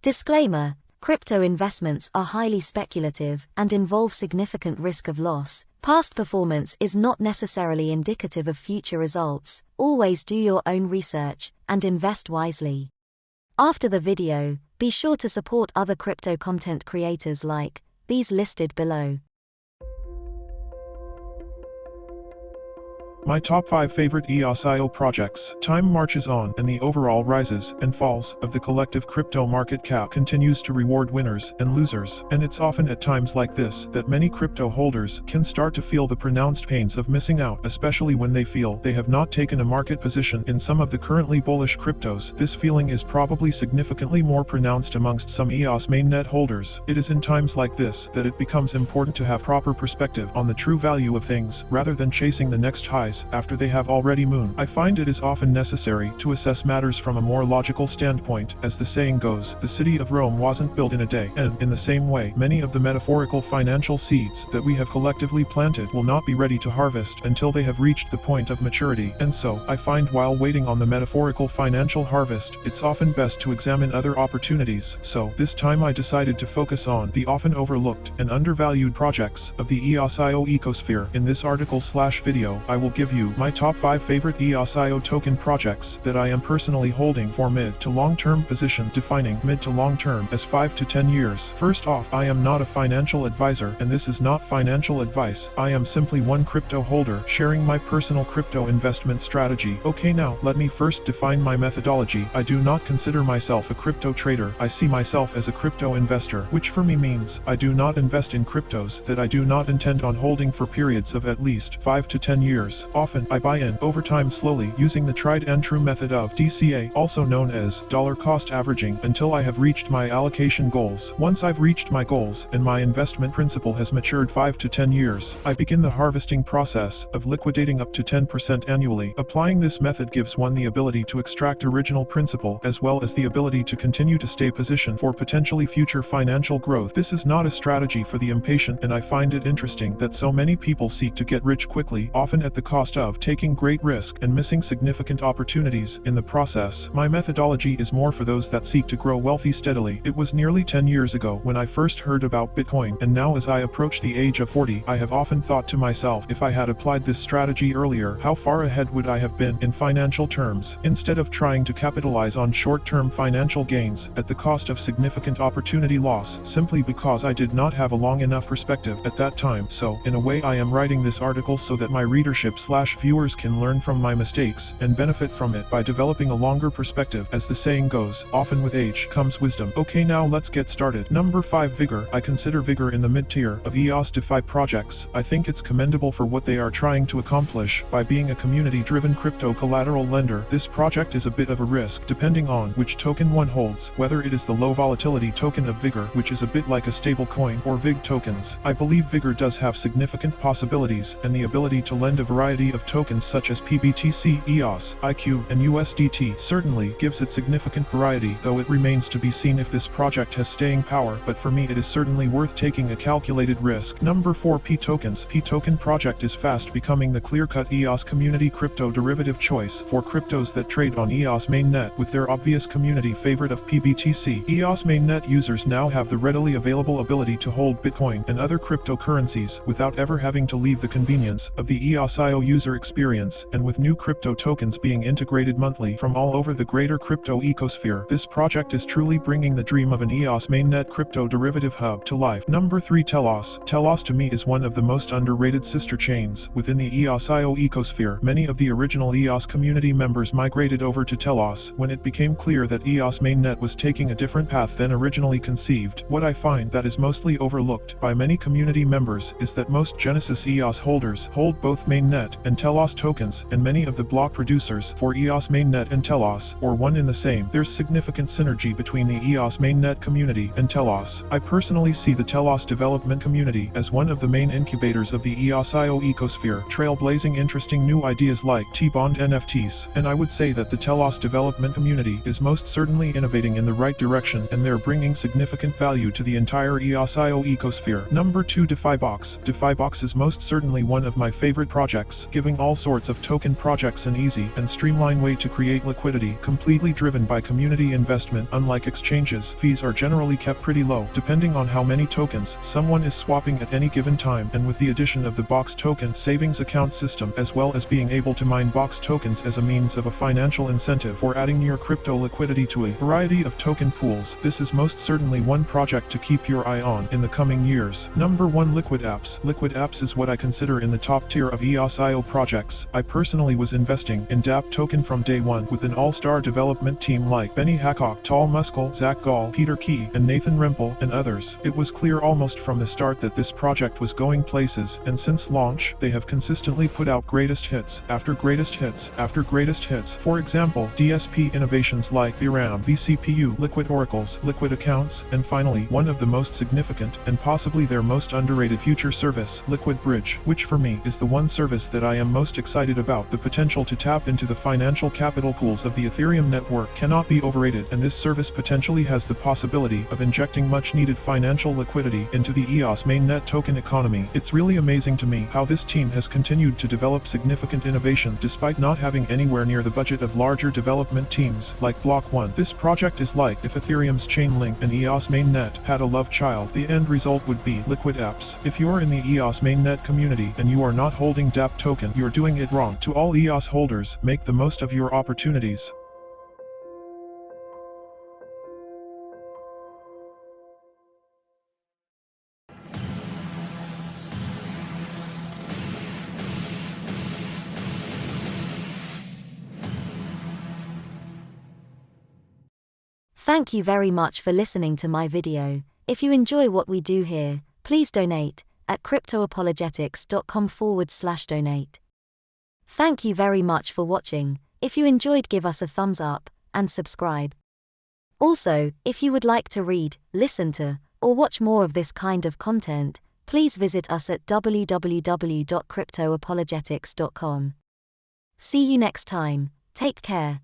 Disclaimer: crypto investments are highly speculative and involve significant risk of loss. Past performance is not necessarily indicative of future results. Always do your own research and invest wisely. After the video, be sure to support other crypto content creators like these listed below. My top 5 favorite EOS IO projects. Time marches on, and the overall rises and falls of the collective crypto market cap continues to reward winners and losers. And it's often at times like this that many crypto holders can start to feel the pronounced pains of missing out, especially when they feel they have not taken a market position in some of the currently bullish cryptos. This feeling is probably significantly more pronounced amongst some EOS mainnet holders. It is in times like this that it becomes important to have proper perspective on the true value of things, rather than chasing the next high after they have already mooned. I find it is often necessary to assess matters from a more logical standpoint. As the saying goes, the city of Rome wasn't built in a day, and in the same way, many of the metaphorical financial seeds that we have collectively planted will not be ready to harvest until they have reached the point of maturity. And so, I find while waiting on the metaphorical financial harvest, it's often best to examine other opportunities. So, this time I decided to focus on the often overlooked and undervalued projects of the EOS IO ecosphere. In this article/video, I will give you my top 5 favorite EOS IO token projects that I am personally holding for mid to long-term position, defining mid to long-term as 5 to 10 years. First off, I am not a financial advisor, and this is not financial advice. I am simply one crypto holder sharing my personal crypto investment strategy. Okay, now let me first define my methodology. I do not consider myself a crypto trader. I see myself as a crypto investor, which for me means I do not invest in cryptos that I do not intend on holding for periods of at least 5 to 10 years. Often, I buy in over time slowly using the tried and true method of DCA, also known as dollar cost averaging, until I have reached my allocation goals. Once I've reached my goals and my investment principal has matured 5 to 10 years, I begin the harvesting process of liquidating up to 10% annually. Applying this method gives one the ability to extract original principal as well as the ability to continue to stay positioned for potentially future financial growth. This is not a strategy for the impatient, and I find it interesting that so many people seek to get rich quickly, often at the cost of taking great risk and missing significant opportunities in the process. My methodology is more for those that seek to grow wealthy steadily. It was nearly 10 years ago when I first heard about Bitcoin, and now as I approach the age of 40, I have often thought to myself, if I had applied this strategy earlier, how far ahead would I have been in financial terms? Instead of trying to capitalize on short-term financial gains at the cost of significant opportunity loss, simply because I did not have a long enough perspective at that time. So, in a way, I am writing this article so that my readership/viewers can learn from my mistakes and benefit from it by developing a longer perspective. As the saying goes, often with age comes wisdom. Okay, now let's get started. Number 5, Vigor. I consider Vigor in the mid-tier of EOS DeFi projects. I think it's commendable for what they are trying to accomplish by being a community-driven crypto collateral lender. This project is a bit of a risk depending on which token one holds, whether it is the low volatility token of Vigor, which is a bit like a stable coin, or VIG tokens. I believe Vigor does have significant possibilities, and the ability to lend a variety of tokens such as PBTC, EOS, IQ, and USDT certainly gives it significant variety, though it remains to be seen if this project has staying power, but for me it is certainly worth taking a calculated risk. Number 4, P Tokens. P Token project is fast becoming the clear-cut EOS community crypto derivative choice for cryptos that trade on EOS mainnet, with their obvious community favorite of PBTC. EOS mainnet users now have the readily available ability to hold Bitcoin and other cryptocurrencies without ever having to leave the convenience of the EOS IO user experience, and with new crypto tokens being integrated monthly from all over the greater crypto ecosphere, this project is truly bringing the dream of an EOS mainnet crypto derivative hub to life. Number 3, Telos. Telos to me is one of the most underrated sister chains within the EOS IO ecosphere. Many of the original EOS community members migrated over to Telos when it became clear that EOS mainnet was taking a different path than originally conceived. What I find that is mostly overlooked by many community members is that most Genesis EOS holders hold both mainnet and Telos tokens, and many of the block producers for EOS mainnet and Telos, or one in the same. There's significant synergy between the EOS mainnet community and Telos. I personally see the Telos development community as one of the main incubators of the EOS IO ecosphere, trailblazing interesting new ideas like T-bond NFTs, and I would say that the Telos development community is most certainly innovating in the right direction, and they're bringing significant value to the entire EOS IO ecosphere. Number 2, DeFiBox. DeFiBox is most certainly one of my favorite projects. networks, giving all sorts of token projects an easy and streamlined way to create liquidity, completely driven by community investment. Unlike exchanges, fees are generally kept pretty low, depending on how many tokens someone is swapping at any given time, and with the addition of the Box token savings account system, as well as being able to mine Box tokens as a means of a financial incentive for adding your crypto liquidity to a variety of token pools, this is most certainly one project to keep your eye on in the coming years. Number 1. Liquid Apps. Liquid Apps is what I consider in the top tier of EOS IO projects. I personally was investing in DApp token from day one with an all-star development team like Benny Hackock, Tal Muskell, Zach Gall, Peter Key, and Nathan Rempel, and others. It was clear almost from the start that this project was going places, and since launch, they have consistently put out greatest hits after greatest hits after greatest hits. For example, DSP innovations like VRAM, vCPU, Liquid Oracles, Liquid Accounts, and finally, one of the most significant, and possibly their most underrated future service, Liquid Bridge, which for me is the one service that I am most excited about. The potential to tap into the financial capital pools of the Ethereum network cannot be overrated, and this service potentially has the possibility of injecting much needed financial liquidity into the EOS mainnet token economy. It's really amazing to me how this team has continued to develop significant innovation despite not having anywhere near the budget of larger development teams like Block 1. This project is like if Ethereum's Chainlink and EOS mainnet had a love child. The end result would be Liquid Apps. If you're in the EOS mainnet community and you are not holding DApp token, you're doing it wrong. To all EOS holders, make the most of your opportunities. Thank you very much for listening to my video. If you enjoy what we do here, please donate at cryptoapologetics.com/donate. Thank you very much for watching. If you enjoyed, give us a thumbs up and subscribe. Also, if you would like to read, listen to, or watch more of this kind of content, please visit us at www.cryptoapologetics.com. See you next time. Take care.